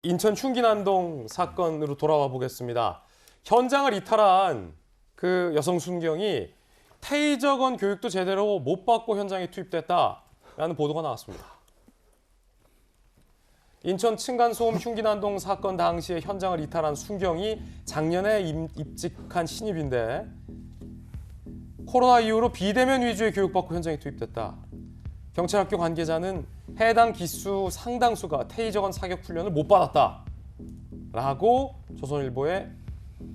인천 흉기난동 사건으로 돌아와 보겠습니다. 현장을 이탈한 그 여성 순경이 테이저건 교육도 제대로 못 받고 현장에 투입됐다라는 보도가 나왔습니다. 인천 층간소음 흉기난동 사건 당시에 현장을 이탈한 순경이 작년에 입직한 신입인데 코로나 이후로 비대면 위주의 교육받고 현장에 투입됐다. 경찰학교 관계자는 해당 기수 상당수가 테이저건 사격 훈련을 못 받았다라고 조선일보에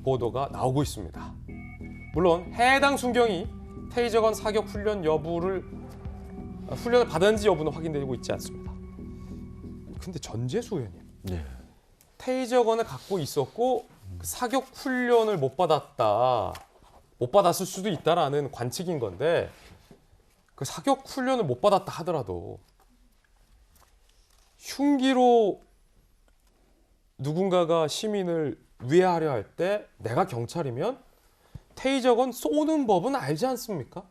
보도가 나오고 있습니다. 물론 해당 순경이 테이저건 사격 훈련을 받았는지 여부는 확인되고 있지 않습니다. 근데 전재수 의원님, 네. 테이저건을 갖고 있었고 그 사격 훈련을 못 받았을 수도 있다라는 관측인 건데 그 사격 훈련을 못 받았다 하더라도 흉기로 누군가가 시민을 위해하려 할 때 내가 경찰이면 테이저건 쏘는 법은 알지 않습니까?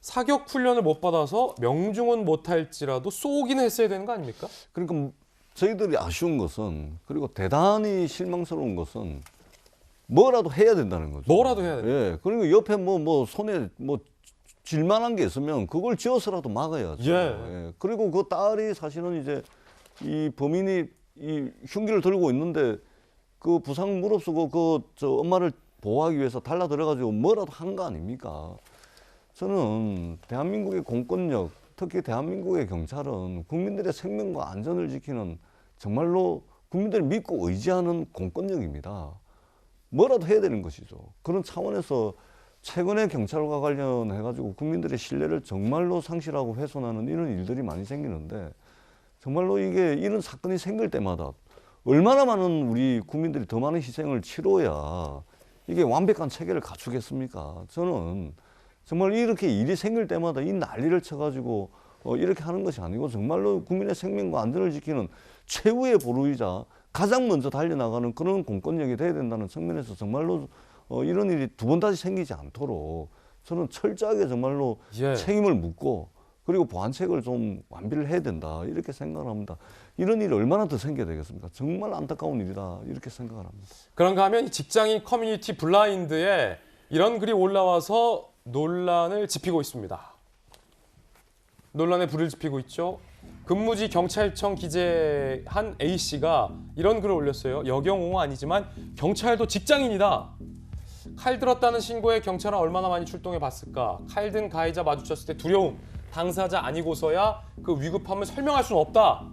사격 훈련을 못 받아서 명중은 못할지라도 쏘기는 했어야 되는 거 아닙니까? 그러니까 저희들이 아쉬운 것은, 그리고 대단히 실망스러운 것은 뭐라도 해야 된다는 거죠. 뭐라도 해야 된다. 예. 그리고 옆에 손에 질만한 게 있으면 그걸 쥐어서라도 막아야죠. 예. 예. 그리고 그 딸이 사실은 이제 이 범인이 이 흉기를 들고 있는데 그 부상 무릅쓰고 저 엄마를 보호하기 위해서 달라 들어가지고 뭐라도 한 거 아닙니까? 저는 대한민국의 공권력, 특히 대한민국의 경찰은 국민들의 생명과 안전을 지키는 정말로 국민들이 믿고 의지하는 공권력입니다. 뭐라도 해야 되는 것이죠. 그런 차원에서 최근에 경찰과 관련해가지고 국민들의 신뢰를 정말로 상실하고 훼손하는 이런 일들이 많이 생기는데, 정말로 이런 사건이 생길 때마다 얼마나 많은 우리 국민들이 더 많은 희생을 치러야 이게 완벽한 체계를 갖추겠습니까? 저는 정말 이렇게 일이 생길 때마다 이 난리를 쳐가지고 이렇게 하는 것이 아니고 정말로 국민의 생명과 안전을 지키는 최후의 보루이자 가장 먼저 달려나가는 그런 공권력이 돼야 된다는 측면에서 정말로 이런 일이 두 번 다시 생기지 않도록 저는 철저하게 정말로 예. 책임을 묻고 그리고 보완책을 좀 완비를 해야 된다 이렇게 생각을 합니다. 이런 일이 얼마나 더 생겨야 되겠습니까? 정말 안타까운 일이다 이렇게 생각을 합니다. 그런가 하면 직장인 커뮤니티 블라인드에 이런 글이 올라와서 논란을 짚이고 있습니다. 논란에 불을 지피고 있죠. 근무지 경찰청 기재한 A씨가 이런 글을 올렸어요. 여경옹은 아니지만 경찰도 직장인이다. 칼 들었다는 신고에 경찰은 얼마나 많이 출동해 봤을까. 칼 든 가해자 마주쳤을 때 두려움. 당사자 아니고서야 그 위급함을 설명할 수는 없다.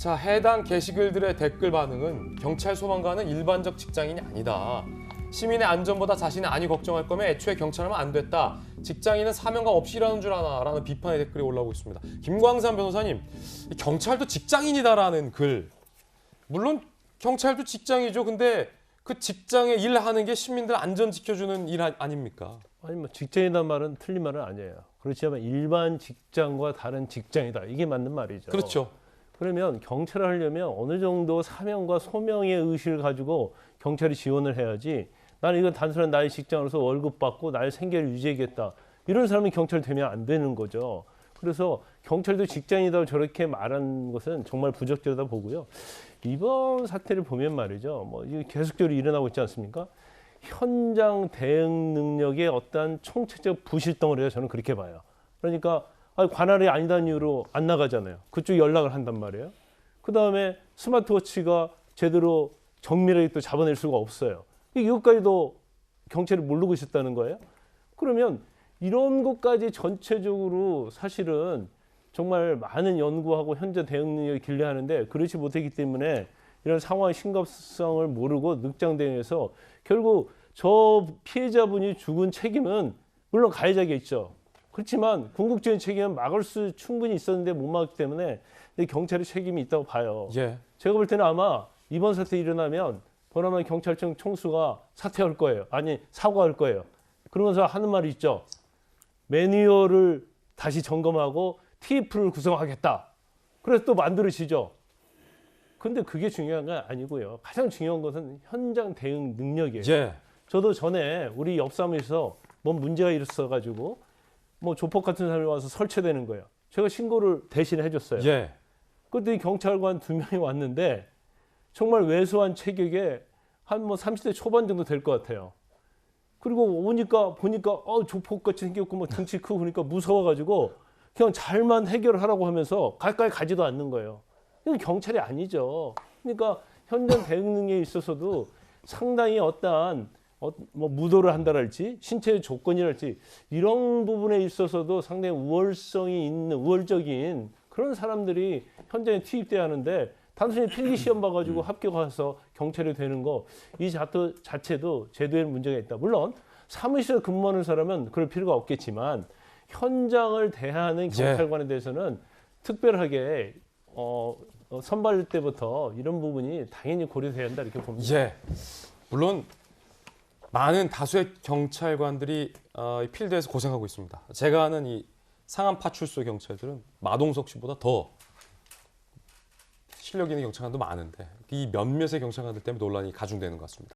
자, 해당 게시글들의 댓글 반응은 경찰 소방관은 일반적 직장인이 아니다. 시민의 안전보다 자신의 안위 걱정할 거면 애초에 경찰하면 안 됐다. 직장인은 사명감 없이 일하는 줄 아나 라는 비판의 댓글이 올라오고 있습니다. 김광삼 변호사님, 경찰도 직장인이다라는 글. 물론 경찰도 직장이죠. 근데 그 직장에 일하는 게 시민들 안전 지켜주는 일 아닙니까? 아니 뭐 직장이란 말은 틀린 말은 아니에요. 그렇지만 일반 직장과 다른 직장이다. 이게 맞는 말이죠. 그렇죠. 그러면 경찰을 하려면 어느 정도 사명과 소명의 의식을 가지고 경찰이 지원을 해야지, 나는 이건 단순한 나의 직장으로서 월급 받고 나의 생계를 유지하겠다, 이런 사람이 경찰 되면 안 되는 거죠. 그래서 경찰도 직장이다 저렇게 말한 것은 정말 부적절하다 보고요. 이번 사태를 보면 말이죠, 뭐 이게 계속적으로 일어나고 있지 않습니까? 현장 대응 능력의 어떤 총체적 부실덩어리가 저는 그렇게 봐요. 그러니까 관할이 아니다는 이유로 안 나가잖아요. 그쪽 연락을 한단 말이에요. 그 다음에 스마트워치가 제대로 정밀하게 또 잡아낼 수가 없어요. 이것까지도 경찰이 모르고 있었다는 거예요. 그러면 이런 것까지 전체적으로 사실은 정말 많은 연구하고 현재 대응 능력을 길러하는데 그렇지 못했기 때문에 이런 상황의 심각성을 모르고 늑장 대응해서 결국 저 피해자분이 죽은 책임은 물론 가해자겠죠. 그렇지만 궁극적인 책임은 막을 수 충분히 있었는데 못 막았기 때문에 경찰의 책임이 있다고 봐요. 예. 제가 볼 때는 아마 이번 사태 일어나면 보나마나 경찰청 총수가 사퇴할 거예요. 아니 사과할 거예요. 그러면서 하는 말이 있죠. 매뉴얼을 다시 점검하고 TF를 구성하겠다. 그래서 또 만들으시죠. 근데 그게 중요한 건 아니고요. 가장 중요한 것은 현장 대응 능력이에요. 예. 저도 전에 우리 옆 사무실에서 뭔 문제가 있어가지고 뭐 조폭 같은 사람이 와서 설치되는 거예요. 제가 신고를 대신 해줬어요. 예. 그랬더니 경찰관 2명이 왔는데 정말 왜소한 체격에 한 뭐 30대 초반 정도 될 것 같아요. 그리고 보니까 조폭같이 생겼고 뭐 등치 크고 그러니까 무서워가지고 그냥 잘만 해결하라고 하면서 가까이 가지도 않는 거예요. 이건 경찰이 아니죠. 그러니까 현장 대응에 있어서도 상당히 어떠한 뭐 무도를 한다랄지 신체의 조건이랄지 이런 부분에 있어서도 상당히 우월성이 있는 우월적인 그런 사람들이 현장에 투입돼야 하는데 단순히 필기 시험 봐가지고 합격해서 경찰이 되는 거 이 자체도 제도에 문제가 있다. 물론 사무실에 근무하는 사람은 그럴 필요가 없겠지만 현장을 대하는 경찰관에 대해서는 특별하게 선발 때부터 이런 부분이 당연히 고려돼야 한다 이렇게 봅니다. 예. 물론 많은 다수의 경찰관들이 이 필드에서 고생하고 있습니다. 제가 아는 이 상암 파출소 경찰들은 마동석 씨보다 더 실력 있는 경찰관도 많은데 이 몇몇의 경찰관들 때문에 논란이 가중되는 것 같습니다.